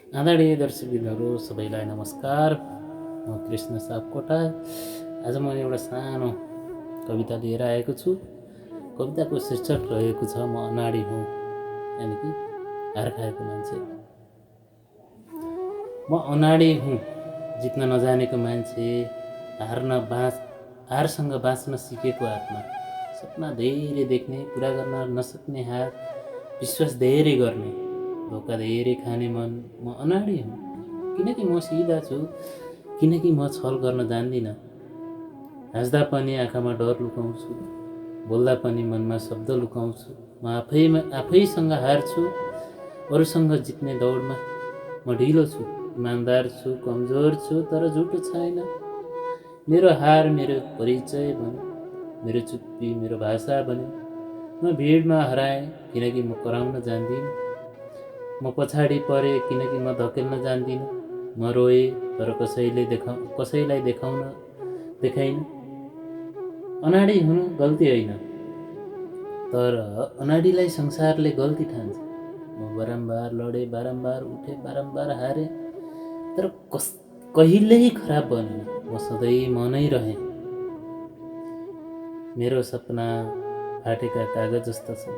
आदरणीय दर्शकबिनहरू सबैलाई नमस्कार। म कृष्ण सापकोटा। आज म एउटा सानो कविता लिएर आएको छु। कविताको शीर्षक रहेको छ म अनाडी हुँ, यानि कि हार खाएको मान्छे। म अनाडी हुँ, जित्न नजानेको मान्छे, हारसँग बाँच्न सिकेको आत्मा, सपना धेरै देख्ने, पुरा गर्न नसक्ने हार, विश्वास धेरै गर्ने, धोका धेरै खाने मन। म अनाडी हुँ किनकि म सिधा छु, किनकि म छल गर्न जान्दिनँ। हाँस्दा पनि आँखामा डर लुकाउँछु, बोल्दा पनि मनमा शब्द लुकाउँछु। म आफैसँग हार्छु, अरूसँग जित्ने दौडमा। म ढिलो छु, इमान्दार छु, कमजोर छु, तर झुटो छैन। मेरो हार मेरो परिचय बन्यो, मेरो चुप्पी मेरो भाषा बन्यो। म भिडमा हराएँ किनकि म कराउन जान्दिनँ। म पछाडि परेँ किनकि म धकेल्न जान्दिनँ। म रोएँ तर कसैलाई देखाइन। अनाडी हुनु गल्ती होइन, तर अनाडीलाई संसारले गल्ती ठान्छ। म बारम्बार लडेँ, बारम्बार उठेँ, बारम्बार हारेँ, तर कहिल्यै खराब बनेन। म सधैँ म नै रहेँ। मेरो सपना फाटेका कागज जस्ता छन्,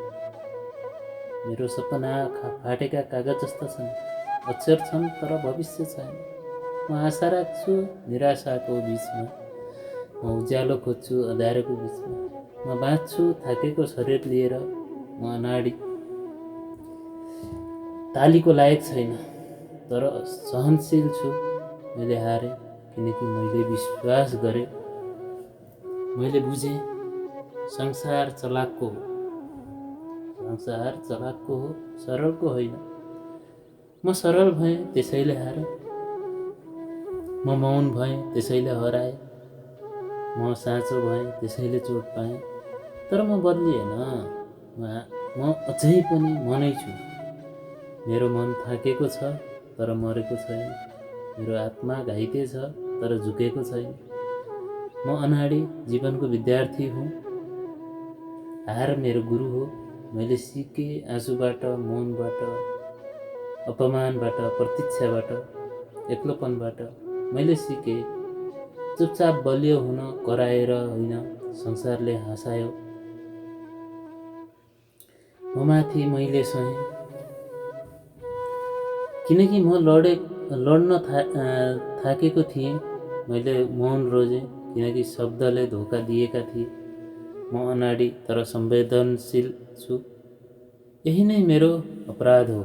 मेरो सपना फाटेका कागज जस्ता छन्। अक्षर छन् तर भविष्य छैन। म आशा राख्छु निराशाको बिचमा, म उज्यालो खोज्छु अँध्यारोको बिचमा। म बाँच्छु थाकेको शरीर लिएर। म अनाडी तालीको लायक छैन, तर सहनशील छु। मैले हारेँ किनकि मैले विश्वास गरेँ। मैले बुझेँ संसार चलाकको हो, सरलको होइन। म सरल भएँ त्यसैले हारेँ, म मौन भएँ त्यसैले हराएँ, म साँचो भएँ त्यसैले चोट पाएँ। तर म बदलिएन, म अझै पनि मनै छु। मेरो मन थाकेको छ तर मरेको छैन। मेरो आत्मा घाइते छ तर झुकेको छैन। म अनाडी जीवनको विद्यार्थी हुँ। हार मेरो गुरु हो। मैले सिकेँ आँसुबाट, मौनबाट, अपमानबाट, प्रतीक्षाबाट, एक्लोपनबाट। मैले सिकेँ चुपचाप बलियो हुन, कराएर होइन। संसारले हँसायो म माथि, मैले सहेँ किनकि म लड्न थाकेको थिएँ। मैले मौन रोजेँ किनकि शब्दले धोका दिएका थिए। म अनाडी तर संवेदनशील छु। यही नै मेरो अपराध हो।